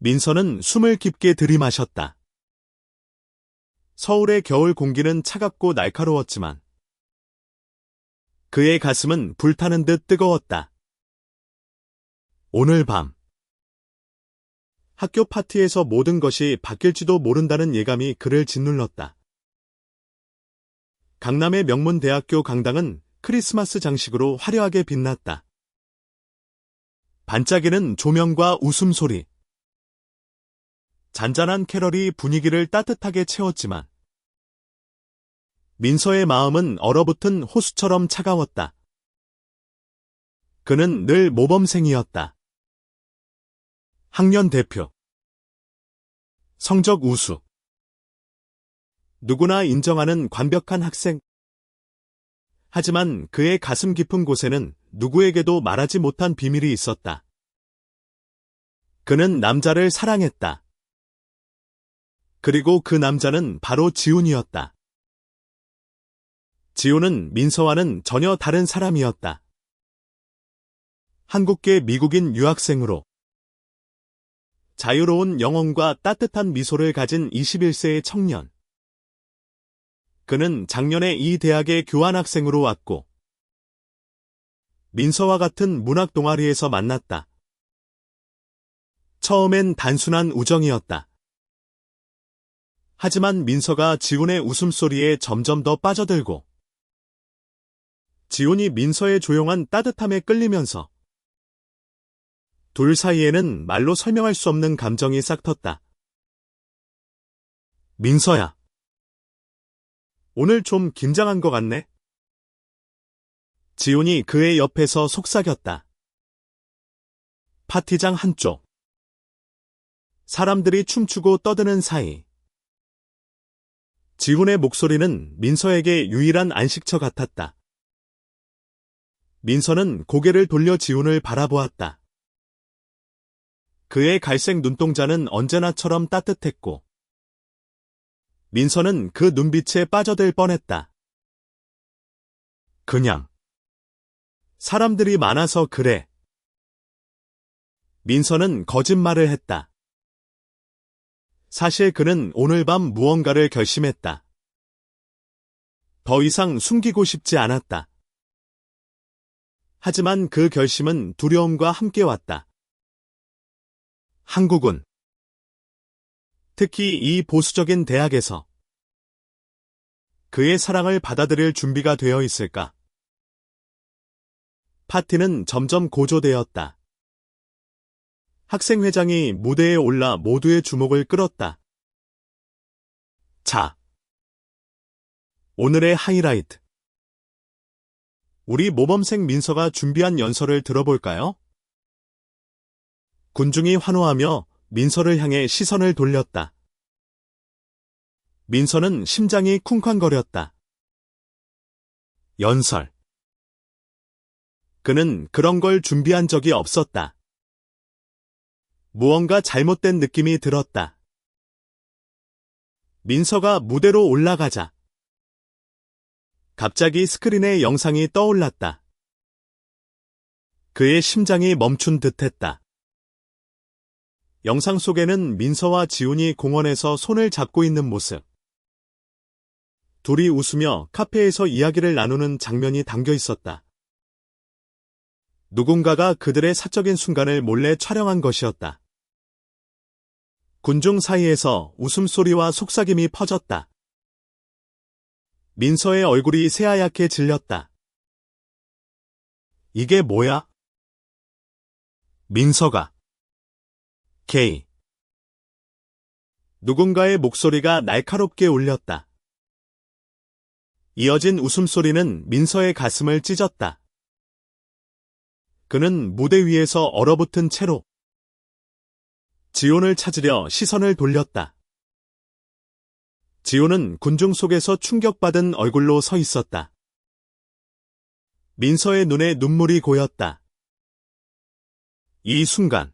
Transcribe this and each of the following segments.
민서는 숨을 깊게 들이마셨다. 서울의 겨울 공기는 차갑고 날카로웠지만 그의 가슴은 불타는 듯 뜨거웠다. 오늘 밤 학교 파티에서 모든 것이 바뀔지도 모른다는 예감이 그를 짓눌렀다. 강남의 명문 대학교 강당은 크리스마스 장식으로 화려하게 빛났다. 반짝이는 조명과 웃음소리, 잔잔한 캐럴이 분위기를 따뜻하게 채웠지만 민서의 마음은 얼어붙은 호수처럼 차가웠다. 그는 늘 모범생이었다. 학년 대표, 성적 우수, 누구나 인정하는 완벽한 학생. 하지만 그의 가슴 깊은 곳에는 누구에게도 말하지 못한 비밀이 있었다. 그는 남자를 사랑했다. 그리고 그 남자는 바로 지훈이었다. 지훈은 민서와는 전혀 다른 사람이었다. 한국계 미국인 유학생으로 자유로운 영혼과 따뜻한 미소를 가진 21세의 청년. 그는 작년에 이 대학의 교환학생으로 왔고 민서와 같은 문학 동아리에서 만났다. 처음엔 단순한 우정이었다. 하지만 민서가 지훈의 웃음소리에 점점 더 빠져들고 지훈이 민서의 조용한 따뜻함에 끌리면서 둘 사이에는 말로 설명할 수 없는 감정이 싹텄다. 민서야. 오늘 좀 긴장한 것 같네? 지훈이 그의 옆에서 속삭였다. 파티장 한쪽. 사람들이 춤추고 떠드는 사이. 지훈의 목소리는 민서에게 유일한 안식처 같았다. 민서는 고개를 돌려 지훈을 바라보았다. 그의 갈색 눈동자는 언제나처럼 따뜻했고 민서는 그 눈빛에 빠져들 뻔했다. 그냥 사람들이 많아서 그래. 민서는 거짓말을 했다. 사실 그는 오늘 밤 무언가를 결심했다. 더 이상 숨기고 싶지 않았다. 하지만 그 결심은 두려움과 함께 왔다. 한국은 특히 이 보수적인 대학에서 그의 사랑을 받아들일 준비가 되어 있을까? 파티는 점점 고조되었다. 학생회장이 무대에 올라 모두의 주목을 끌었다. 자, 오늘의 하이라이트. 우리 모범생 민서가 준비한 연설을 들어볼까요? 군중이 환호하며 민서를 향해 시선을 돌렸다. 민서는 심장이 쿵쾅거렸다. 연설. 그는 그런 걸 준비한 적이 없었다. 무언가 잘못된 느낌이 들었다. 민서가 무대로 올라가자 갑자기 스크린에 영상이 떠올랐다. 그의 심장이 멈춘 듯했다. 영상 속에는 민서와 지훈이 공원에서 손을 잡고 있는 모습. 둘이 웃으며 카페에서 이야기를 나누는 장면이 담겨 있었다. 누군가가 그들의 사적인 순간을 몰래 촬영한 것이었다. 군중 사이에서 웃음소리와 속삭임이 퍼졌다. 민서의 얼굴이 새하얗게 질렸다. 이게 뭐야? 민서가. 게이. 누군가의 목소리가 날카롭게 울렸다. 이어진 웃음소리는 민서의 가슴을 찢었다. 그는 무대 위에서 얼어붙은 채로 지훈을 찾으려 시선을 돌렸다. 지훈은 군중 속에서 충격받은 얼굴로 서 있었다. 민서의 눈에 눈물이 고였다. 이 순간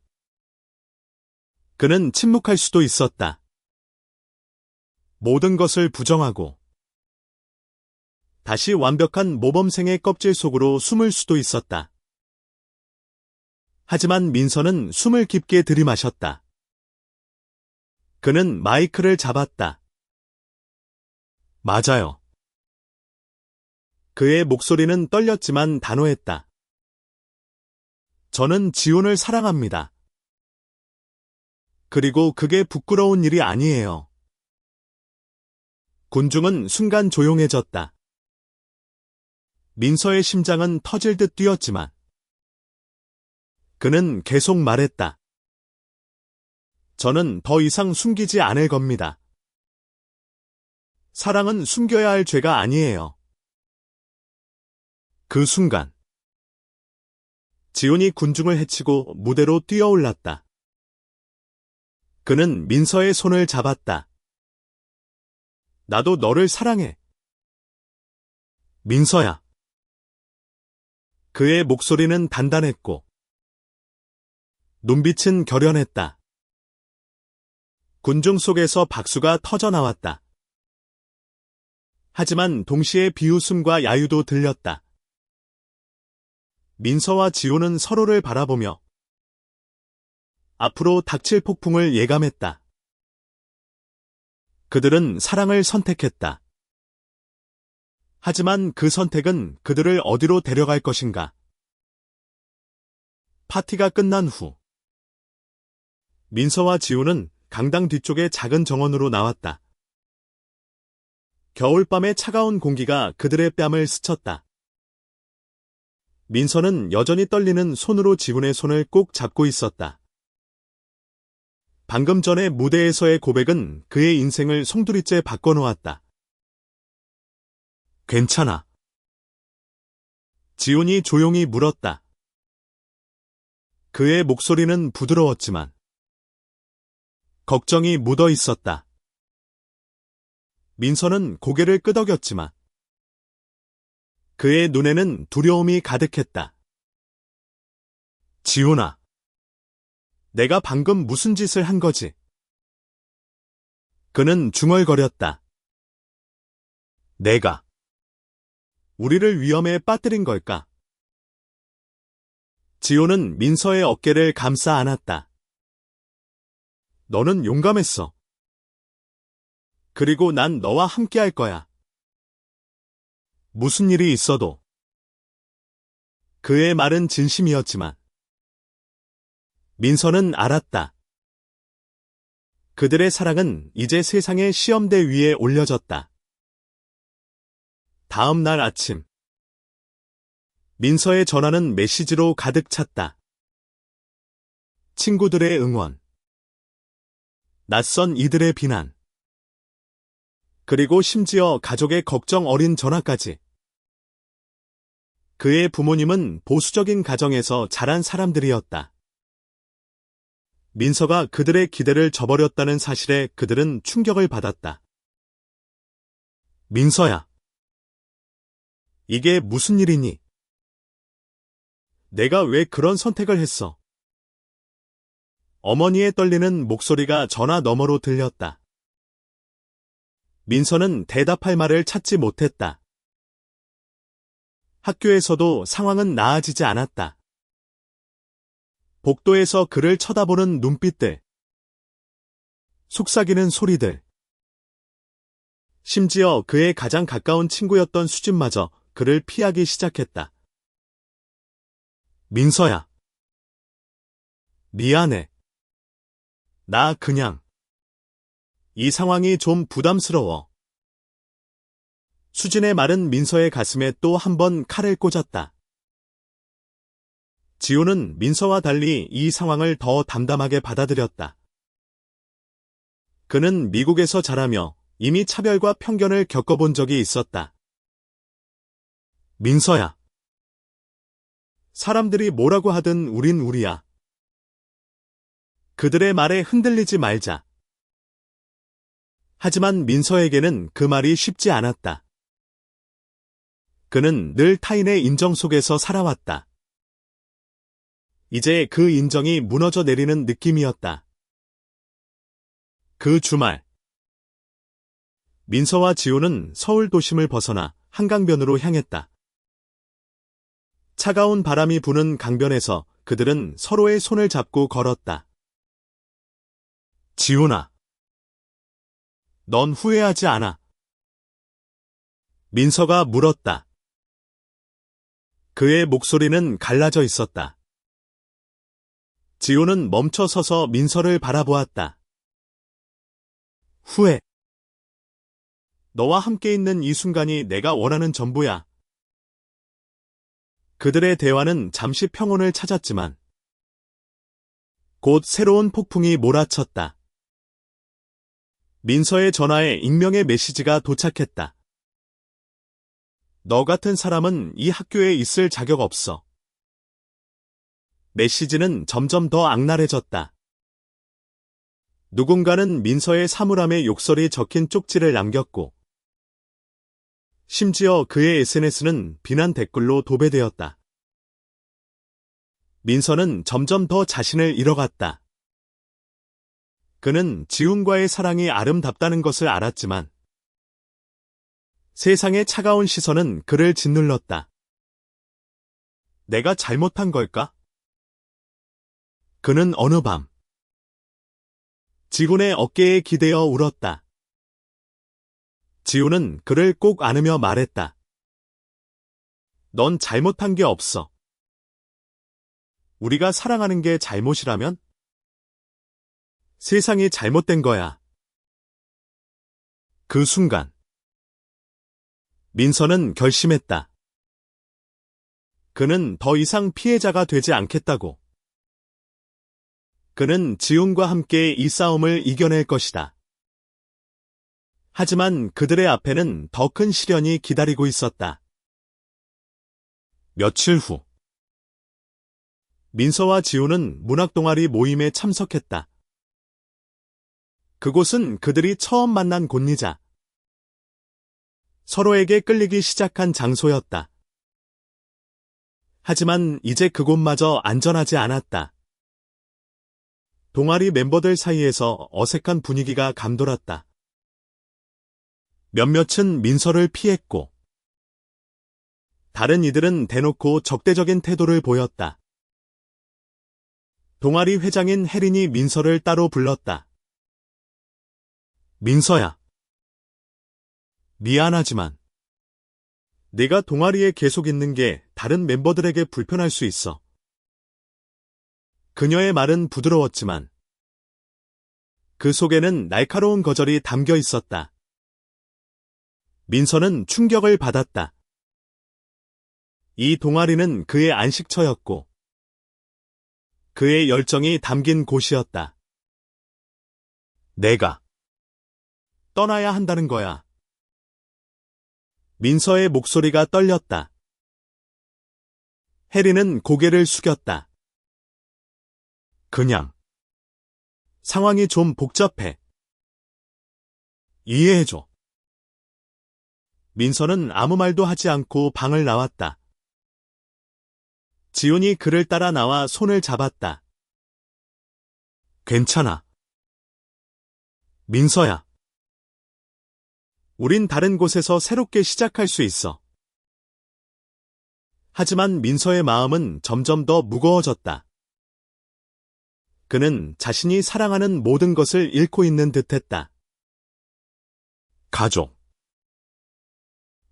그는 침묵할 수도 있었다. 모든 것을 부정하고 다시 완벽한 모범생의 껍질 속으로 숨을 수도 있었다. 하지만 민서는 숨을 깊게 들이마셨다. 그는 마이크를 잡았다. 맞아요. 그의 목소리는 떨렸지만 단호했다. 저는 지훈을 사랑합니다. 그리고 그게 부끄러운 일이 아니에요. 군중은 순간 조용해졌다. 민서의 심장은 터질 듯 뛰었지만 그는 계속 말했다. 저는 더 이상 숨기지 않을 겁니다. 사랑은 숨겨야 할 죄가 아니에요. 그 순간 지훈이 군중을 헤치고 무대로 뛰어올랐다. 그는 민서의 손을 잡았다. 나도 너를 사랑해. 민서야. 그의 목소리는 단단했고 눈빛은 결연했다. 군중 속에서 박수가 터져나왔다. 하지만 동시에 비웃음과 야유도 들렸다. 민서와 지훈은 서로를 바라보며 앞으로 닥칠 폭풍을 예감했다. 그들은 사랑을 선택했다. 하지만 그 선택은 그들을 어디로 데려갈 것인가? 파티가 끝난 후 민서와 지훈은 강당 뒤쪽의 작은 정원으로 나왔다. 겨울밤의 차가운 공기가 그들의 뺨을 스쳤다. 민서는 여전히 떨리는 손으로 지훈의 손을 꼭 잡고 있었다. 방금 전에 무대에서의 고백은 그의 인생을 송두리째 바꿔놓았다. 괜찮아. 지훈이 조용히 물었다. 그의 목소리는 부드러웠지만 걱정이 묻어 있었다. 민서는 고개를 끄덕였지만 그의 눈에는 두려움이 가득했다. 지훈아, 내가 방금 무슨 짓을 한 거지? 그는 중얼거렸다. 내가 우리를 위험에 빠뜨린 걸까? 지훈은 민서의 어깨를 감싸 안았다. 너는 용감했어. 그리고 난 너와 함께 할 거야. 무슨 일이 있어도. 그의 말은 진심이었지만 민서는 알았다. 그들의 사랑은 이제 세상의 시험대 위에 올려졌다. 다음 날 아침 민서의 전화는 메시지로 가득 찼다. 친구들의 응원, 낯선 이들의 비난, 그리고 심지어 가족의 걱정 어린 전화까지. 그의 부모님은 보수적인 가정에서 자란 사람들이었다. 민서가 그들의 기대를 저버렸다는 사실에 그들은 충격을 받았다. 민서야. 이게 무슨 일이니? 내가 왜 그런 선택을 했어? 어머니의 떨리는 목소리가 전화 너머로 들렸다. 민서는 대답할 말을 찾지 못했다. 학교에서도 상황은 나아지지 않았다. 복도에서 그를 쳐다보는 눈빛들, 속삭이는 소리들, 심지어 그의 가장 가까운 친구였던 수진마저 그를 피하기 시작했다. 민서야. 미안해. 나 그냥 이 상황이 좀 부담스러워. 수진의 말은 민서의 가슴에 또 한 번 칼을 꽂았다. 지훈은 민서와 달리 이 상황을 더 담담하게 받아들였다. 그는 미국에서 자라며 이미 차별과 편견을 겪어본 적이 있었다. 민서야. 사람들이 뭐라고 하든 우린 우리야. 그들의 말에 흔들리지 말자. 하지만 민서에게는 그 말이 쉽지 않았다. 그는 늘 타인의 인정 속에서 살아왔다. 이제 그 인정이 무너져 내리는 느낌이었다. 그 주말, 민서와 지호는 서울 도심을 벗어나 한강변으로 향했다. 차가운 바람이 부는 강변에서 그들은 서로의 손을 잡고 걸었다. 지훈아. 넌 후회하지 않아? 민서가 물었다. 그의 목소리는 갈라져 있었다. 지우는 멈춰 서서 민서를 바라보았다. 후회. 너와 함께 있는 이 순간이 내가 원하는 전부야. 그들의 대화는 잠시 평온을 찾았지만 곧 새로운 폭풍이 몰아쳤다. 민서의 전화에 익명의 메시지가 도착했다. 너 같은 사람은 이 학교에 있을 자격 없어. 메시지는 점점 더 악랄해졌다. 누군가는 민서의 사물함에 욕설이 적힌 쪽지를 남겼고, 심지어 그의 SNS는 비난 댓글로 도배되었다. 민서는 점점 더 자신을 잃어갔다. 그는 지훈과의 사랑이 아름답다는 것을 알았지만, 세상의 차가운 시선은 그를 짓눌렀다. 내가 잘못한 걸까? 그는 어느 밤 지훈의 어깨에 기대어 울었다. 지훈은 그를 꼭 안으며 말했다. 넌 잘못한 게 없어. 우리가 사랑하는 게 잘못이라면? 세상이 잘못된 거야. 그 순간 민서는 결심했다. 그는 더 이상 피해자가 되지 않겠다고. 그는 지훈과 함께 이 싸움을 이겨낼 것이다. 하지만 그들의 앞에는 더 큰 시련이 기다리고 있었다. 며칠 후 민서와 지훈은 문학동아리 모임에 참석했다. 그곳은 그들이 처음 만난 곳이자 서로에게 끌리기 시작한 장소였다. 하지만 이제 그곳마저 안전하지 않았다. 동아리 멤버들 사이에서 어색한 분위기가 감돌았다. 몇몇은 민서를 피했고, 다른 이들은 대놓고 적대적인 태도를 보였다. 동아리 회장인 혜린이 민서를 따로 불렀다. 민서야. 미안하지만 네가 동아리에 계속 있는 게 다른 멤버들에게 불편할 수 있어. 그녀의 말은 부드러웠지만 그 속에는 날카로운 거절이 담겨 있었다. 민서는 충격을 받았다. 이 동아리는 그의 안식처였고 그의 열정이 담긴 곳이었다. 내가 떠나야 한다는 거야. 민서의 목소리가 떨렸다. 혜리는 고개를 숙였다. 그냥 상황이 좀 복잡해. 이해해줘. 민서는 아무 말도 하지 않고 방을 나왔다. 지훈이 그를 따라 나와 손을 잡았다. 괜찮아. 민서야. 우린 다른 곳에서 새롭게 시작할 수 있어. 하지만 민서의 마음은 점점 더 무거워졌다. 그는 자신이 사랑하는 모든 것을 잃고 있는 듯했다. 가족,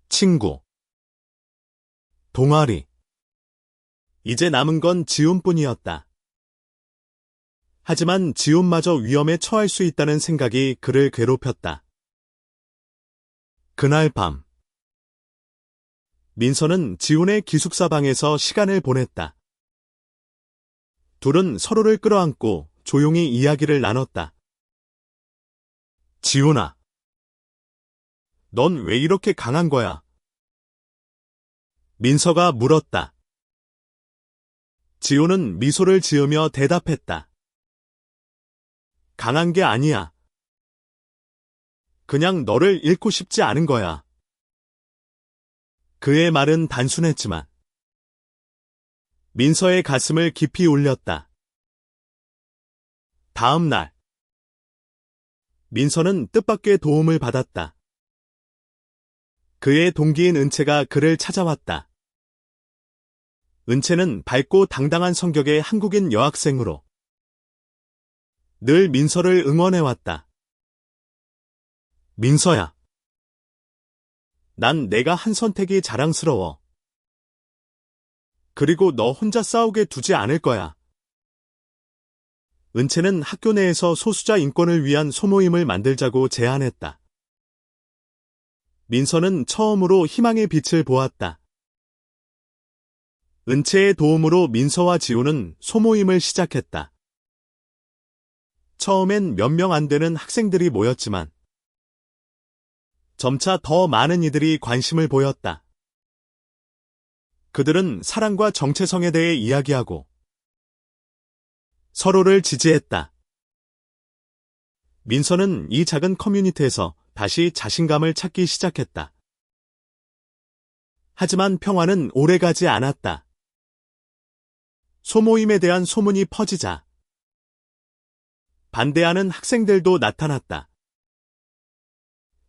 친구, 동아리. 이제 남은 건 지훈뿐이었다. 하지만 지훈마저 위험에 처할 수 있다는 생각이 그를 괴롭혔다. 그날 밤 민서는 지훈의 기숙사 방에서 시간을 보냈다. 둘은 서로를 끌어안고 조용히 이야기를 나눴다. 지훈아, 넌 왜 이렇게 강한 거야? 민서가 물었다. 지훈은 미소를 지으며 대답했다. 강한 게 아니야. 그냥 너를 잃고 싶지 않은 거야. 그의 말은 단순했지만 민서의 가슴을 깊이 울렸다. 다음 날 민서는 뜻밖의 도움을 받았다. 그의 동기인 은채가 그를 찾아왔다. 은채는 밝고 당당한 성격의 한국인 여학생으로 늘 민서를 응원해왔다. 민서야. 난 내가 한 선택이 자랑스러워. 그리고 너 혼자 싸우게 두지 않을 거야. 은채는 학교 내에서 소수자 인권을 위한 소모임을 만들자고 제안했다. 민서는 처음으로 희망의 빛을 보았다. 은채의 도움으로 민서와 지우는 소모임을 시작했다. 처음엔 몇 명 안 되는 학생들이 모였지만 점차 더 많은 이들이 관심을 보였다. 그들은 사랑과 정체성에 대해 이야기하고 서로를 지지했다. 민서는 이 작은 커뮤니티에서 다시 자신감을 찾기 시작했다. 하지만 평화는 오래가지 않았다. 소모임에 대한 소문이 퍼지자 반대하는 학생들도 나타났다.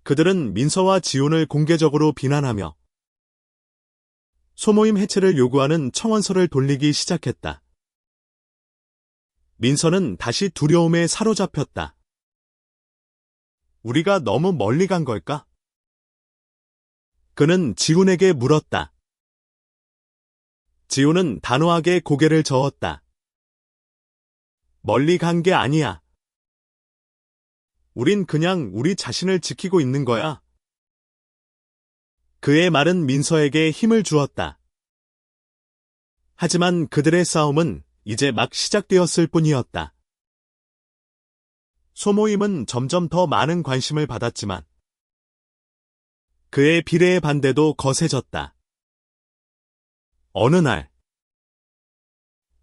그들은 민서와 지훈을 공개적으로 비난하며 소모임 해체를 요구하는 청원서를 돌리기 시작했다. 민서는 다시 두려움에 사로잡혔다. 우리가 너무 멀리 간 걸까? 그는 지훈에게 물었다. 지훈은 단호하게 고개를 저었다. 멀리 간 게 아니야. 우린 그냥 우리 자신을 지키고 있는 거야. 그의 말은 민서에게 힘을 주었다. 하지만 그들의 싸움은 이제 막 시작되었을 뿐이었다. 소모임은 점점 더 많은 관심을 받았지만 그의 비례의 반대도 거세졌다. 어느 날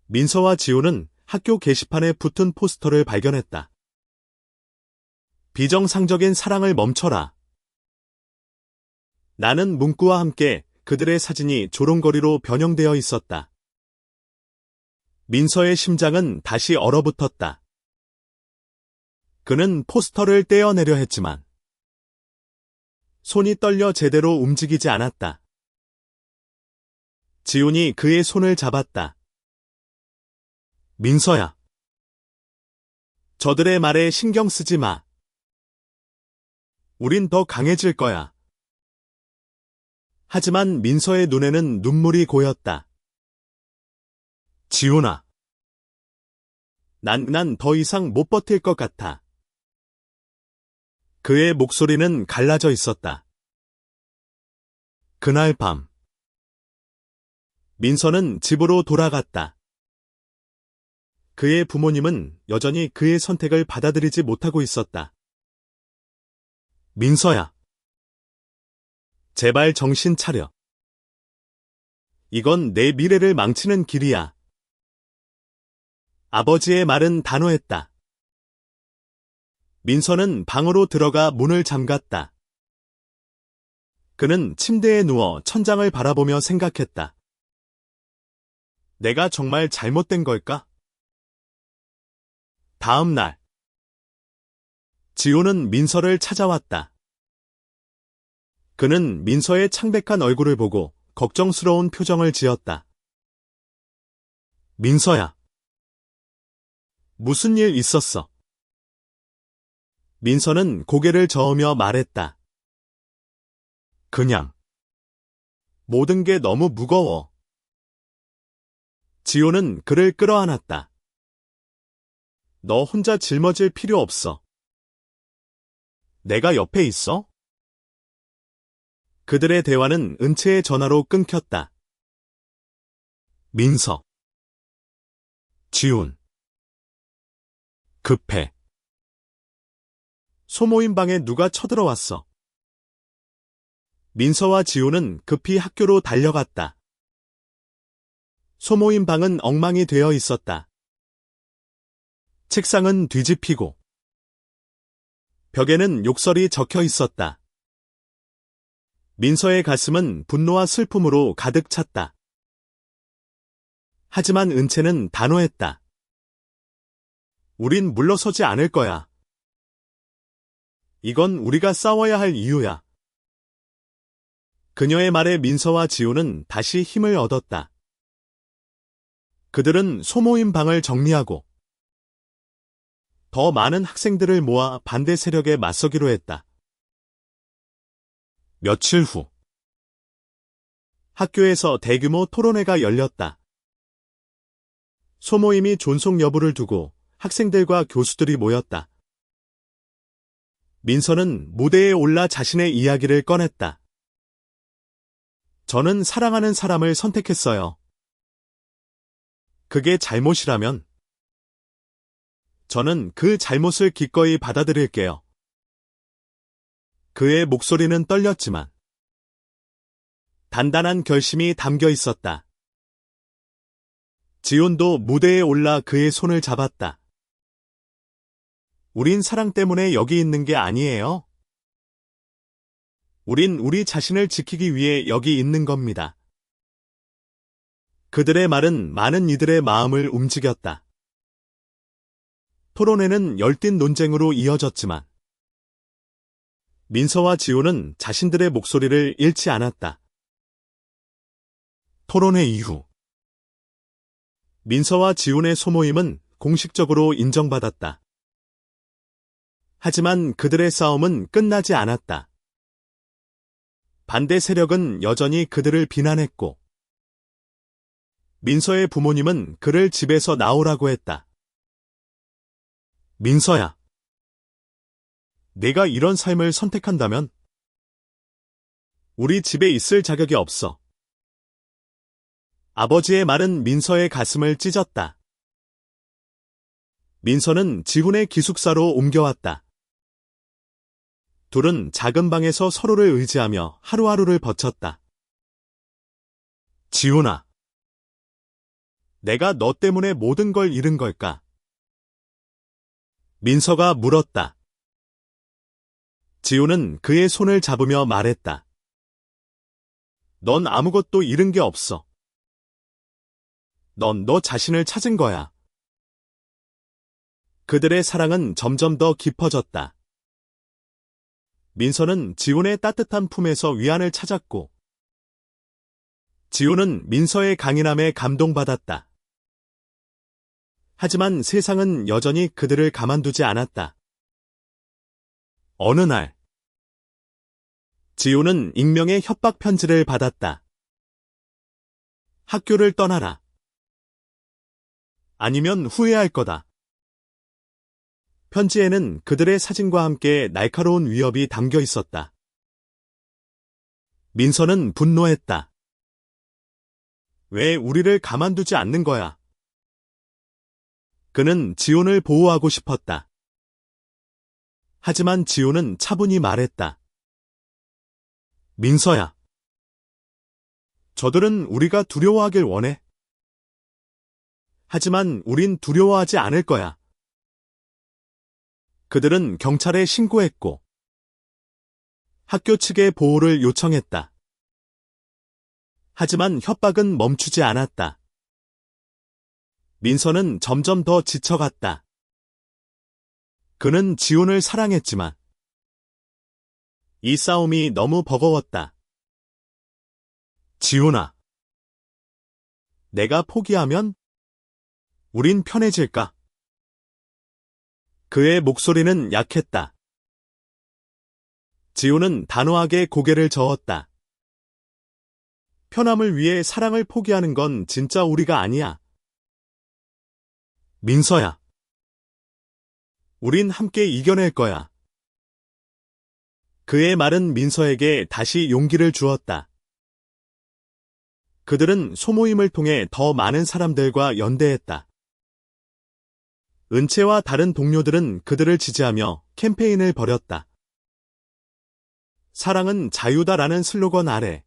민서와 지우는 학교 게시판에 붙은 포스터를 발견했다. 비정상적인 사랑을 멈춰라. 나는 문구와 함께 그들의 사진이 조롱거리로 변형되어 있었다. 민서의 심장은 다시 얼어붙었다. 그는 포스터를 떼어내려 했지만 손이 떨려 제대로 움직이지 않았다. 지훈이 그의 손을 잡았다. 민서야. 저들의 말에 신경 쓰지 마. 우린 더 강해질 거야. 하지만 민서의 눈에는 눈물이 고였다. 지훈아. 난 더 이상 못 버틸 것 같아. 그의 목소리는 갈라져 있었다. 그날 밤 민서는 집으로 돌아갔다. 그의 부모님은 여전히 그의 선택을 받아들이지 못하고 있었다. 민서야. 제발 정신 차려. 이건 내 미래를 망치는 길이야. 아버지의 말은 단호했다. 민서는 방으로 들어가 문을 잠갔다. 그는 침대에 누워 천장을 바라보며 생각했다. 내가 정말 잘못된 걸까? 다음 날 지호는 민서를 찾아왔다. 그는 민서의 창백한 얼굴을 보고 걱정스러운 표정을 지었다. 민서야. 무슨 일 있었어? 민서는 고개를 저으며 말했다. 그냥. 모든 게 너무 무거워. 지호는 그를 끌어안았다. 너 혼자 짊어질 필요 없어. 내가 옆에 있어? 그들의 대화는 은채의 전화로 끊겼다. 민서. 지훈. 급해. 소모임 방에 누가 쳐들어왔어. 민서와 지훈은 급히 학교로 달려갔다. 소모임 방은 엉망이 되어 있었다. 책상은 뒤집히고 벽에는 욕설이 적혀 있었다. 민서의 가슴은 분노와 슬픔으로 가득 찼다. 하지만 은채는 단호했다. 우린 물러서지 않을 거야. 이건 우리가 싸워야 할 이유야. 그녀의 말에 민서와 지우는 다시 힘을 얻었다. 그들은 소모임 방을 정리하고 더 많은 학생들을 모아 반대 세력에 맞서기로 했다. 며칠 후 학교에서 대규모 토론회가 열렸다. 소모임이 존속 여부를 두고 학생들과 교수들이 모였다. 민서는 무대에 올라 자신의 이야기를 꺼냈다. 저는 사랑하는 사람을 선택했어요. 그게 잘못이라면 저는 그 잘못을 기꺼이 받아들일게요. 그의 목소리는 떨렸지만 단단한 결심이 담겨 있었다. 지훈도 무대에 올라 그의 손을 잡았다. 우린 사랑 때문에 여기 있는 게 아니에요. 우린 우리 자신을 지키기 위해 여기 있는 겁니다. 그들의 말은 많은 이들의 마음을 움직였다. 토론회는 열띤 논쟁으로 이어졌지만 민서와 지훈은 자신들의 목소리를 잃지 않았다. 토론회 이후 민서와 지훈의 소모임은 공식적으로 인정받았다. 하지만 그들의 싸움은 끝나지 않았다. 반대 세력은 여전히 그들을 비난했고 민서의 부모님은 그를 집에서 나오라고 했다. 민서야, 내가 이런 삶을 선택한다면 우리 집에 있을 자격이 없어. 아버지의 말은 민서의 가슴을 찢었다. 민서는 지훈의 기숙사로 옮겨왔다. 둘은 작은 방에서 서로를 의지하며 하루하루를 버텼다. 지훈아, 내가 너 때문에 모든 걸 잃은 걸까? 민서가 물었다. 지훈은 그의 손을 잡으며 말했다. 넌 아무것도 잃은 게 없어. 넌 너 자신을 찾은 거야. 그들의 사랑은 점점 더 깊어졌다. 민서는 지훈의 따뜻한 품에서 위안을 찾았고 지훈은 민서의 강인함에 감동받았다. 하지만 세상은 여전히 그들을 가만두지 않았다. 어느 날 지훈은 익명의 협박 편지를 받았다. 학교를 떠나라. 아니면 후회할 거다. 편지에는 그들의 사진과 함께 날카로운 위협이 담겨 있었다. 민서는 분노했다. 왜 우리를 가만두지 않는 거야? 그는 지훈을 보호하고 싶었다. 하지만 지훈은 차분히 말했다. 민서야, 저들은 우리가 두려워하길 원해. 하지만 우린 두려워하지 않을 거야. 그들은 경찰에 신고했고 학교 측에 보호를 요청했다. 하지만 협박은 멈추지 않았다. 민서는 점점 더 지쳐갔다. 그는 지훈을 사랑했지만 이 싸움이 너무 버거웠다. 지훈아, 내가 포기하면 우린 편해질까? 그의 목소리는 약했다. 지훈은 단호하게 고개를 저었다. 편함을 위해 사랑을 포기하는 건 진짜 우리가 아니야. 민서야, 우린 함께 이겨낼 거야. 그의 말은 민서에게 다시 용기를 주었다. 그들은 소모임을 통해 더 많은 사람들과 연대했다. 은채와 다른 동료들은 그들을 지지하며 캠페인을 벌였다. 사랑은 자유다라는 슬로건 아래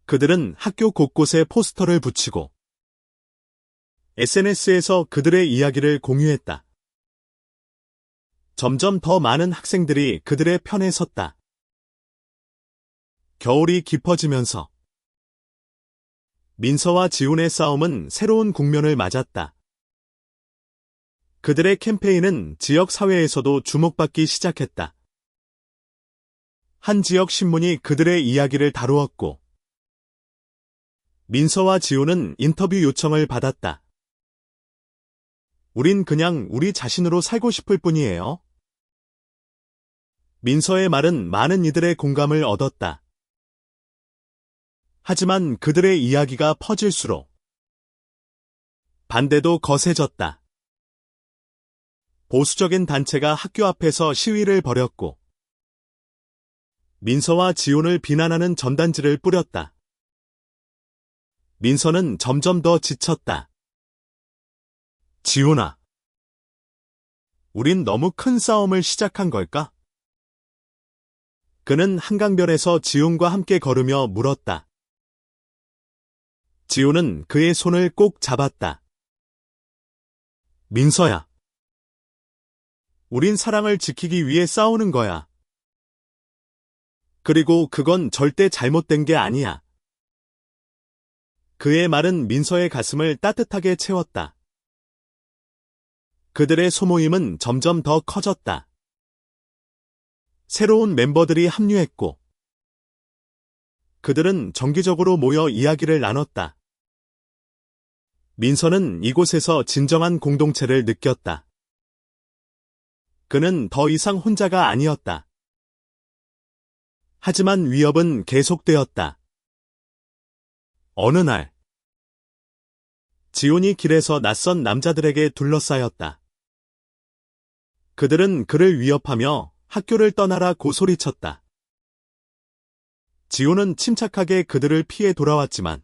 그들은 학교 곳곳에 포스터를 붙이고 SNS에서 그들의 이야기를 공유했다. 점점 더 많은 학생들이 그들의 편에 섰다. 겨울이 깊어지면서 민서와 지훈의 싸움은 새로운 국면을 맞았다. 그들의 캠페인은 지역 사회에서도 주목받기 시작했다. 한 지역 신문이 그들의 이야기를 다루었고 민서와 지훈은 인터뷰 요청을 받았다. 우린 그냥 우리 자신으로 살고 싶을 뿐이에요. 민서의 말은 많은 이들의 공감을 얻었다. 하지만 그들의 이야기가 퍼질수록 반대도 거세졌다. 보수적인 단체가 학교 앞에서 시위를 벌였고 민서와 지훈을 비난하는 전단지를 뿌렸다. 민서는 점점 더 지쳤다. 지훈아, 우린 너무 큰 싸움을 시작한 걸까? 그는 한강변에서 지훈과 함께 걸으며 물었다. 지훈은 그의 손을 꼭 잡았다. 민서야, 우린 사랑을 지키기 위해 싸우는 거야. 그리고 그건 절대 잘못된 게 아니야. 그의 말은 민서의 가슴을 따뜻하게 채웠다. 그들의 소모임은 점점 더 커졌다. 새로운 멤버들이 합류했고 그들은 정기적으로 모여 이야기를 나눴다. 민서는 이곳에서 진정한 공동체를 느꼈다. 그는 더 이상 혼자가 아니었다. 하지만 위협은 계속되었다. 어느 날, 지훈이 길에서 낯선 남자들에게 둘러싸였다. 그들은 그를 위협하며 학교를 떠나라고 소리쳤다. 지훈은 침착하게 그들을 피해 돌아왔지만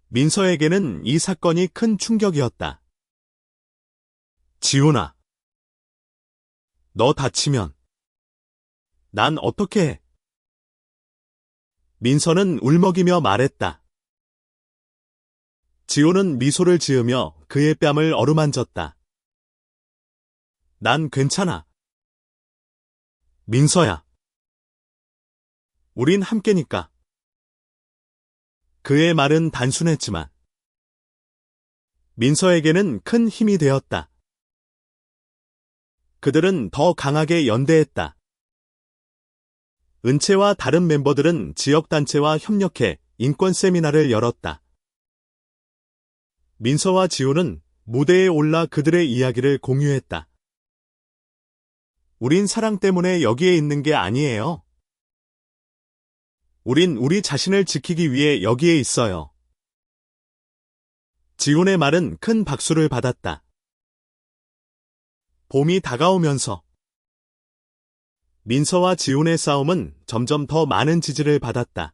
민서에게는 이 사건이 큰 충격이었다. 지훈아, 너 다치면 난 어떻게 해? 민서는 울먹이며 말했다. 지훈은 미소를 지으며 그의 뺨을 어루만졌다. 난 괜찮아. 민서야. 우린 함께니까. 그의 말은 단순했지만 민서에게는 큰 힘이 되었다. 그들은 더 강하게 연대했다. 은채와 다른 멤버들은 지역단체와 협력해 인권 세미나를 열었다. 민서와 지훈은 무대에 올라 그들의 이야기를 공유했다. 우린 사랑 때문에 여기에 있는 게 아니에요. 우린 우리 자신을 지키기 위해 여기에 있어요. 지훈의 말은 큰 박수를 받았다. 봄이 다가오면서 민서와 지훈의 싸움은 점점 더 많은 지지를 받았다.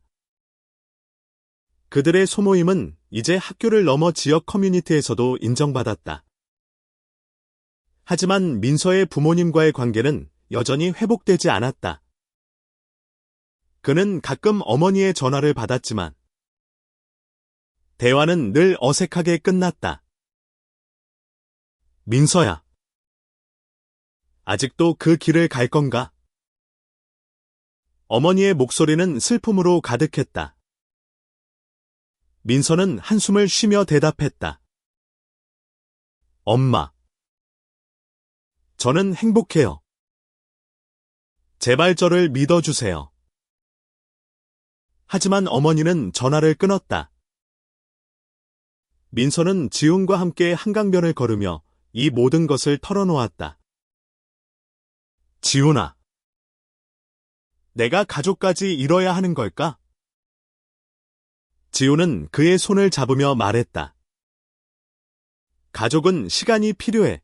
그들의 소모임은 이제 학교를 넘어 지역 커뮤니티에서도 인정받았다. 하지만 민서의 부모님과의 관계는 여전히 회복되지 않았다. 그는 가끔 어머니의 전화를 받았지만 대화는 늘 어색하게 끝났다. 민서야, 아직도 그 길을 갈 건가? 어머니의 목소리는 슬픔으로 가득했다. 민서는 한숨을 쉬며 대답했다. 엄마, 저는 행복해요. 제발 저를 믿어주세요. 하지만 어머니는 전화를 끊었다. 민서는 지훈과 함께 한강변을 걸으며 이 모든 것을 털어놓았다. 지훈아, 내가 가족까지 잃어야 하는 걸까? 지훈은 그의 손을 잡으며 말했다. 가족은 시간이 필요해.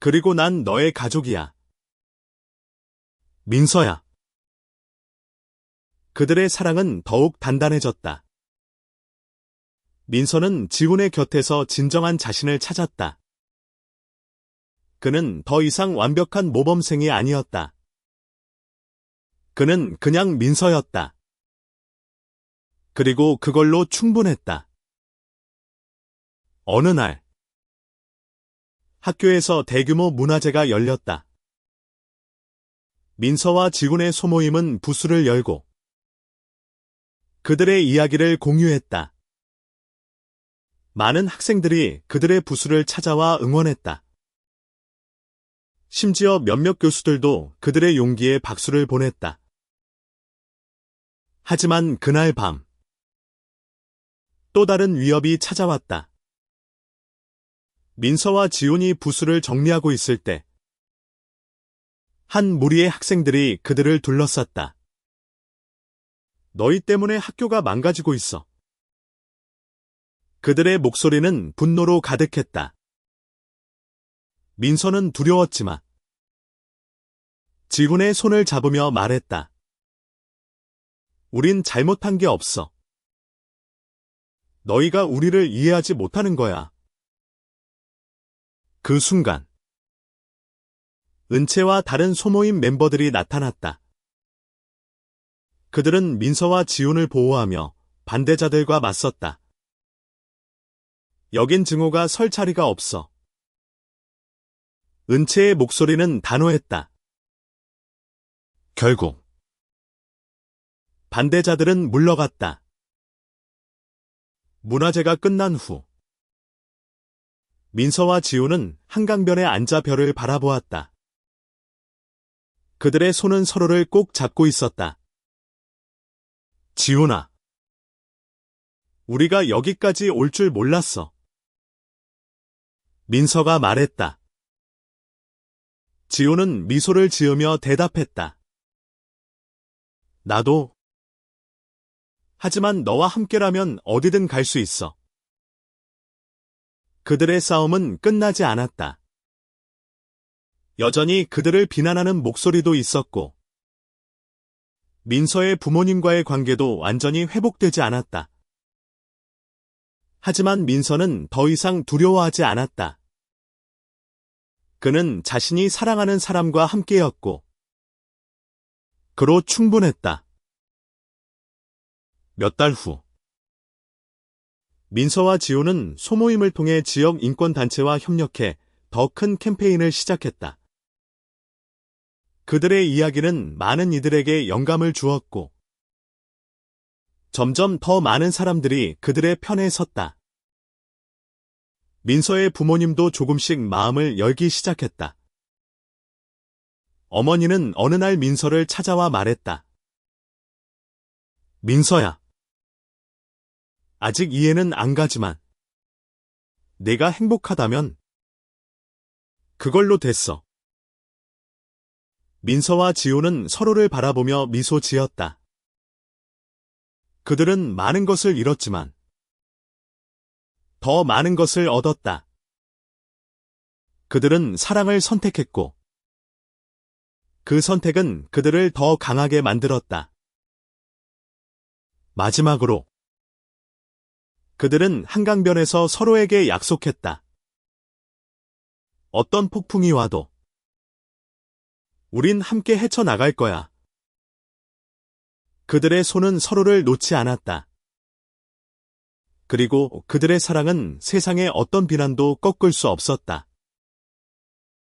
그리고 난 너의 가족이야. 민서야. 그들의 사랑은 더욱 단단해졌다. 민서는 지훈의 곁에서 진정한 자신을 찾았다. 그는 더 이상 완벽한 모범생이 아니었다. 그는 그냥 민서였다. 그리고 그걸로 충분했다. 어느 날, 학교에서 대규모 문화제가 열렸다. 민서와 지훈의 소모임은 부스를 열고 그들의 이야기를 공유했다. 많은 학생들이 그들의 부스를 찾아와 응원했다. 심지어 몇몇 교수들도 그들의 용기에 박수를 보냈다. 하지만 그날 밤, 또 다른 위협이 찾아왔다. 민서와 지훈이 부스를 정리하고 있을 때 한 무리의 학생들이 그들을 둘러쌌다. 너희 때문에 학교가 망가지고 있어. 그들의 목소리는 분노로 가득했다. 민서는 두려웠지만 지훈의 손을 잡으며 말했다. 우린 잘못한 게 없어. 너희가 우리를 이해하지 못하는 거야. 그 순간 은채와 다른 소모임 멤버들이 나타났다. 그들은 민서와 지훈을 보호하며 반대자들과 맞섰다. 여긴 증오가 설 자리가 없어. 은채의 목소리는 단호했다. 결국 반대자들은 물러갔다. 문화제가 끝난 후 민서와 지훈은 한강변에 앉아 별을 바라보았다. 그들의 손은 서로를 꼭 잡고 있었다. 지훈아, 우리가 여기까지 올 줄 몰랐어. 민서가 말했다. 지훈은 미소를 지으며 대답했다. 나도. 하지만 너와 함께라면 어디든 갈 수 있어. 그들의 싸움은 끝나지 않았다. 여전히 그들을 비난하는 목소리도 있었고, 민서의 부모님과의 관계도 완전히 회복되지 않았다. 하지만 민서는 더 이상 두려워하지 않았다. 그는 자신이 사랑하는 사람과 함께였고, 그로 충분했다. 몇 달 후, 민서와 지호는 소모임을 통해 지역 인권단체와 협력해 더 큰 캠페인을 시작했다. 그들의 이야기는 많은 이들에게 영감을 주었고, 점점 더 많은 사람들이 그들의 편에 섰다. 민서의 부모님도 조금씩 마음을 열기 시작했다. 어머니는 어느 날 민서를 찾아와 말했다. 민서야. 아직 이해는 안 가지만 내가 행복하다면 그걸로 됐어. 민서와 지호는 서로를 바라보며 미소 지었다. 그들은 많은 것을 잃었지만 더 많은 것을 얻었다. 그들은 사랑을 선택했고 그 선택은 그들을 더 강하게 만들었다. 마지막으로 그들은 한강변에서 서로에게 약속했다. 어떤 폭풍이 와도 우린 함께 헤쳐나갈 거야. 그들의 손은 서로를 놓지 않았다. 그리고 그들의 사랑은 세상의 어떤 비난도 꺾을 수 없었다.